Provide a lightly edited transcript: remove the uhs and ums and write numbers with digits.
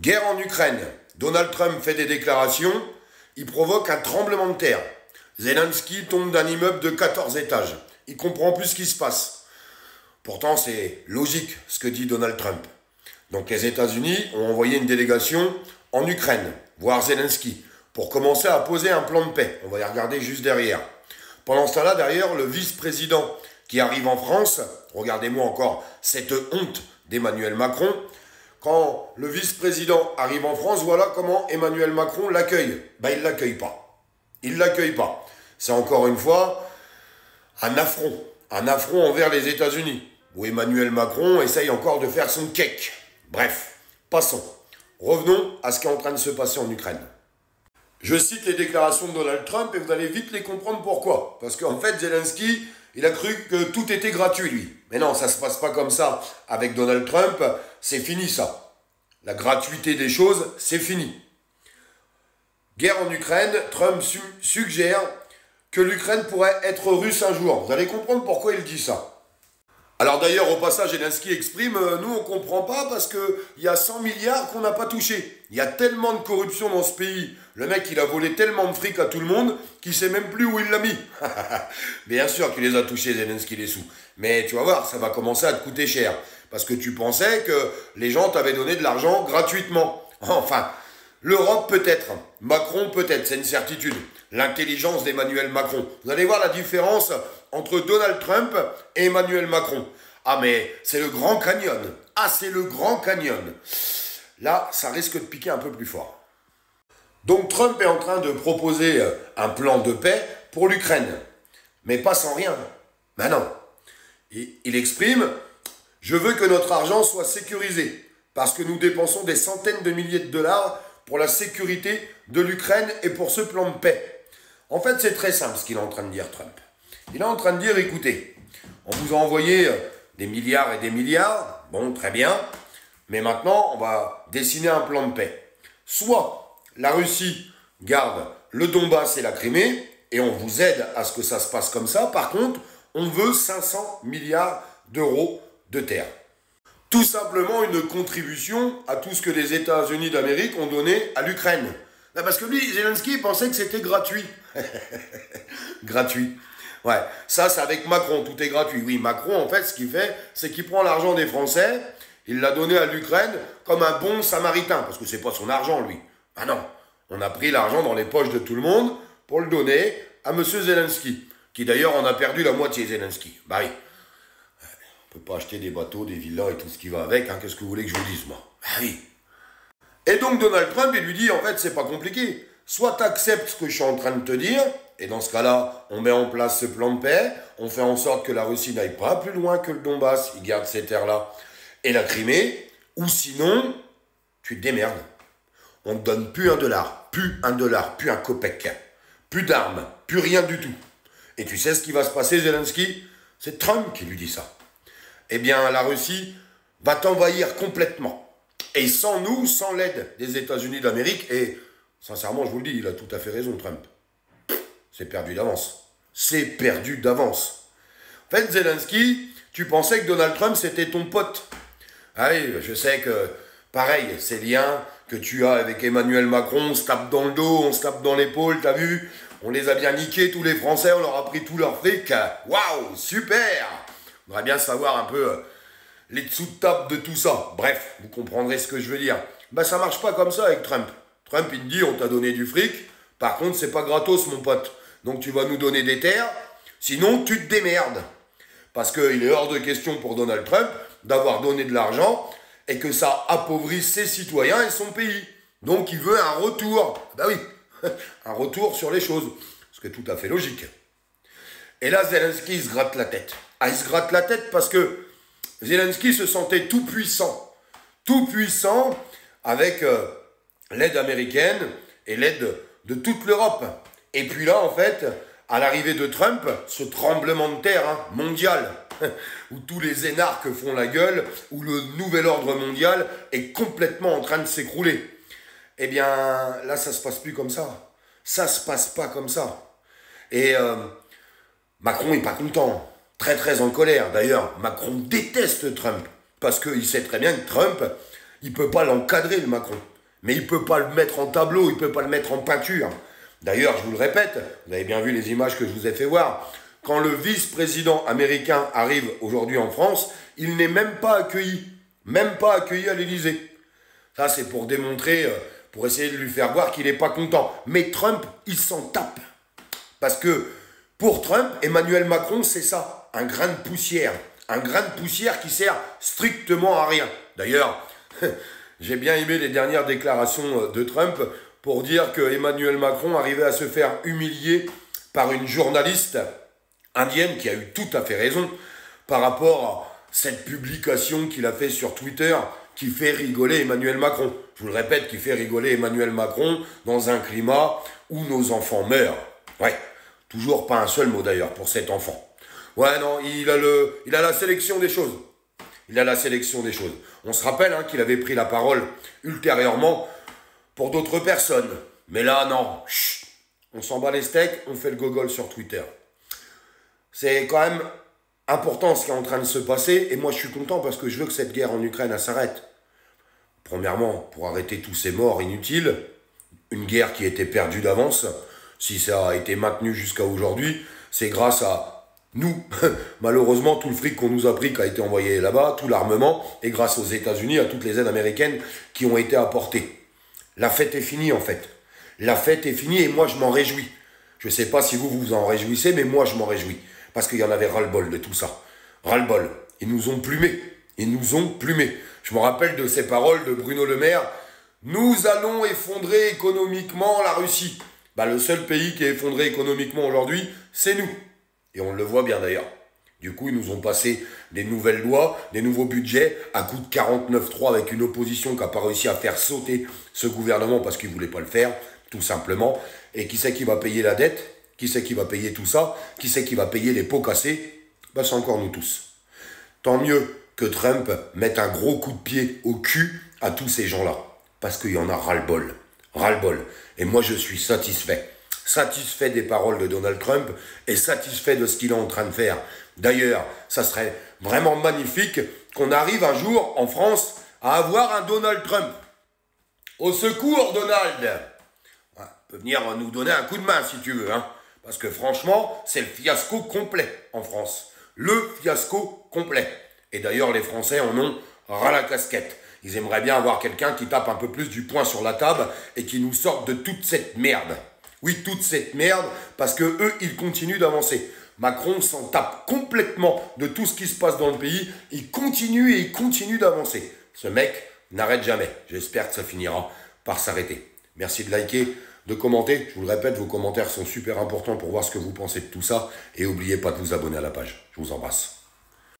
Guerre en Ukraine. Donald Trump fait des déclarations. Il provoque un tremblement de terre. Zelensky tombe d'un immeuble de 14 étages. Il comprend plus ce qui se passe. Pourtant, c'est logique ce que dit Donald Trump. Donc les États-Unis ont envoyé une délégation en Ukraine, voir Zelensky, pour commencer à poser un plan de paix. On va y regarder juste derrière. Pendant ce temps-là, derrière, le vice-président qui arrive en France, regardez-moi encore cette honte d'Emmanuel Macron. Quand le vice-président arrive en France, voilà comment Emmanuel Macron l'accueille. Ben, il ne l'accueille pas. Il ne l'accueille pas. C'est encore une fois un affront envers les États-Unis, où Emmanuel Macron essaye encore de faire son cake. Bref, passons. Revenons à ce qui est en train de se passer en Ukraine. Je cite les déclarations de Donald Trump et vous allez vite les comprendre pourquoi. Parce qu'en fait, Zelensky, il a cru que tout était gratuit, lui. Mais non, ça ne se passe pas comme ça avec Donald Trump. C'est fini, ça. La gratuité des choses, c'est fini. Guerre en Ukraine, Trump suggère que l'Ukraine pourrait être russe un jour. Vous allez comprendre pourquoi il dit ça. Alors d'ailleurs, au passage, Zelensky exprime, nous on ne comprend pas parce qu'il y a 100 milliards qu'on n'a pas touchés. Il y a tellement de corruption dans ce pays. Le mec, il a volé tellement de fric à tout le monde qu'il ne sait même plus où il l'a mis. Bien sûr qu'il les a touchés, Zelensky, les sous. Mais tu vas voir, ça va commencer à te coûter cher. Parce que tu pensais que les gens t'avaient donné de l'argent gratuitement. Enfin, l'Europe peut-être, Macron peut-être, c'est une certitude. L'intelligence d'Emmanuel Macron. Vous allez voir la différence entre Donald Trump et Emmanuel Macron. Ah mais c'est le Grand Canyon. Ah c'est le Grand Canyon. Là, ça risque de piquer un peu plus fort. Donc Trump est en train de proposer un plan de paix pour l'Ukraine. Mais pas sans rien. Ben non. Il exprime, je veux que notre argent soit sécurisé. Parce que nous dépensons des centaines de milliers de dollars pour la sécurité de l'Ukraine et pour ce plan de paix. En fait, c'est très simple ce qu'il est en train de dire, Trump. Il est en train de dire, écoutez, on vous a envoyé des milliards et des milliards, bon, très bien, mais maintenant, on va dessiner un plan de paix. Soit la Russie garde le Donbass et la Crimée, et on vous aide à ce que ça se passe comme ça. Par contre, on veut 500 milliards d'euros de terre. Tout simplement une contribution à tout ce que les États-Unis d'Amérique ont donné à l'Ukraine. Parce que lui, Zelensky, pensait que c'était gratuit. Gratuit. Ouais, ça c'est avec Macron, tout est gratuit. Oui, Macron, en fait, ce qu'il fait, c'est qu'il prend l'argent des Français, il l'a donné à l'Ukraine comme un bon samaritain, parce que c'est pas son argent, lui. Ah non, on a pris l'argent dans les poches de tout le monde pour le donner à M. Zelensky, qui d'ailleurs en a perdu la moitié, Zelensky. Bah oui. On peut pas acheter des bateaux, des villas et tout ce qui va avec, hein. Qu'est-ce que vous voulez que je vous dise, moi? Bah oui. Et donc Donald Trump, il lui dit, en fait, c'est pas compliqué. Soit tu acceptes ce que je suis en train de te dire, et dans ce cas-là, on met en place ce plan de paix, on fait en sorte que la Russie n'aille pas plus loin que le Donbass, il garde ces terres-là, et la Crimée, ou sinon, tu te démerdes. On ne te donne plus un dollar, plus un kopek, plus d'armes, plus rien du tout. Et tu sais ce qui va se passer, Zelensky? C'est Trump qui lui dit ça. Eh bien, la Russie va t'envahir complètement. Et sans nous, sans l'aide des États-Unis d'Amérique, et sincèrement, je vous le dis, il a tout à fait raison, Trump. C'est perdu d'avance. C'est perdu d'avance. En fait, Zelensky, tu pensais que Donald Trump, c'était ton pote. Ah oui, je sais que, pareil, ces liens que tu as avec Emmanuel Macron, on se tape dans le dos, on se tape dans l'épaule, t'as vu? On les a bien niqués, tous les Français, on leur a pris tout leur fric. Waouh, super! On va bien savoir un peu les dessous de table de tout ça. Bref, vous comprendrez ce que je veux dire. Ben, ça marche pas comme ça avec Trump. Trump, il te dit, on t'a donné du fric. Par contre, c'est pas gratos, mon pote. Donc, tu vas nous donner des terres. Sinon, tu te démerdes. Parce qu'il est hors de question pour Donald Trump d'avoir donné de l'argent et que ça appauvrisse ses citoyens et son pays. Donc, il veut un retour. Ben oui, un retour sur les choses. Ce qui est tout à fait logique. Et là, Zelensky, il se gratte la tête. Ah, il se gratte la tête parce que Zelensky se sentait tout puissant avec l'aide américaine et l'aide de toute l'Europe. Et puis là, en fait, à l'arrivée de Trump, ce tremblement de terre mondial, où tous les énarques font la gueule, où le nouvel ordre mondial est complètement en train de s'écrouler. Eh bien, là, ça se passe plus comme ça. Ça se passe pas comme ça. Et Macron n'est pas content. Très très en colère. D'ailleurs, Macron déteste Trump, parce qu'il sait très bien que Trump, il ne peut pas l'encadrer, le Macron. Mais il ne peut pas le mettre en tableau, il ne peut pas le mettre en peinture. D'ailleurs, je vous le répète, vous avez bien vu les images que je vous ai fait voir, quand le vice-président américain arrive aujourd'hui en France, il n'est même pas accueilli à l'Élysée. Ça, c'est pour démontrer, pour essayer de lui faire voir qu'il n'est pas content. Mais Trump, il s'en tape. Parce que pour Trump, Emmanuel Macron, c'est ça, un grain de poussière. Un grain de poussière qui sert strictement à rien. D'ailleurs, j'ai bien aimé les dernières déclarations de Trump pour dire que Emmanuel Macron arrivait à se faire humilier par une journaliste indienne qui a eu tout à fait raison par rapport à cette publication qu'il a fait sur Twitter qui fait rigoler Emmanuel Macron. Je vous le répète, qui fait rigoler Emmanuel Macron dans un climat où nos enfants meurent. Ouais, toujours pas un seul mot d'ailleurs pour cet enfant. Ouais, non, il a la sélection des choses. Il a la sélection des choses. On se rappelle qu'il avait pris la parole ultérieurement pour d'autres personnes. Mais là, non. Chut, on s'en bat les steaks, on fait le gogol sur Twitter. C'est quand même important ce qui est en train de se passer. Et moi, je suis content parce que je veux que cette guerre en Ukraine, elle s'arrête. Premièrement, pour arrêter tous ces morts inutiles. Une guerre qui était perdue d'avance. Si ça a été maintenu jusqu'à aujourd'hui, c'est grâce à nous. Malheureusement, tout le fric qu'on nous a pris, qui a été envoyé là-bas, tout l'armement, et grâce aux États-Unis, à toutes les aides américaines qui ont été apportées. La fête est finie, en fait. La fête est finie et moi, je m'en réjouis. Je ne sais pas si vous vous en réjouissez, mais moi, je m'en réjouis. Parce qu'il y en avait ras-le-bol de tout ça. Ras-le-bol. Ils nous ont plumés. Ils nous ont plumés. Je me rappelle de ces paroles de Bruno Le Maire. Nous allons effondrer économiquement la Russie. Le seul pays qui est effondré économiquement aujourd'hui, c'est nous. Et on le voit bien d'ailleurs. Du coup, ils nous ont passé des nouvelles lois, des nouveaux budgets, à coup de 49-3 avec une opposition qui n'a pas réussi à faire sauter ce gouvernement parce qu'il ne voulait pas le faire, tout simplement. Et qui c'est qui va payer la dette? Qui c'est qui va payer tout ça? Qui c'est qui va payer les pots cassés? C'est encore nous tous. Tant mieux que Trump mette un gros coup de pied au cul à tous ces gens-là. Parce qu'il y en a ras-le-bol. Ras-le-bol. Et moi, je suis satisfait. Satisfait des paroles de Donald Trump et satisfait de ce qu'il est en train de faire. D'ailleurs, ça serait vraiment magnifique qu'on arrive un jour en France à avoir un Donald Trump. Au secours, Donald! Il peut venir nous donner un coup de main si tu veux. Parce que franchement, c'est le fiasco complet en France. Le fiasco complet. Et d'ailleurs, les Français en ont ras la casquette. Ils aimeraient bien avoir quelqu'un qui tape un peu plus du poing sur la table et qui nous sorte de toute cette merde. Oui, toute cette merde, parce que eux, ils continuent d'avancer. Macron s'en tape complètement de tout ce qui se passe dans le pays. Il continue et il continue d'avancer. Ce mec n'arrête jamais. J'espère que ça finira par s'arrêter. Merci de liker, de commenter. Je vous le répète, vos commentaires sont super importants pour voir ce que vous pensez de tout ça. Et n'oubliez pas de vous abonner à la page. Je vous embrasse.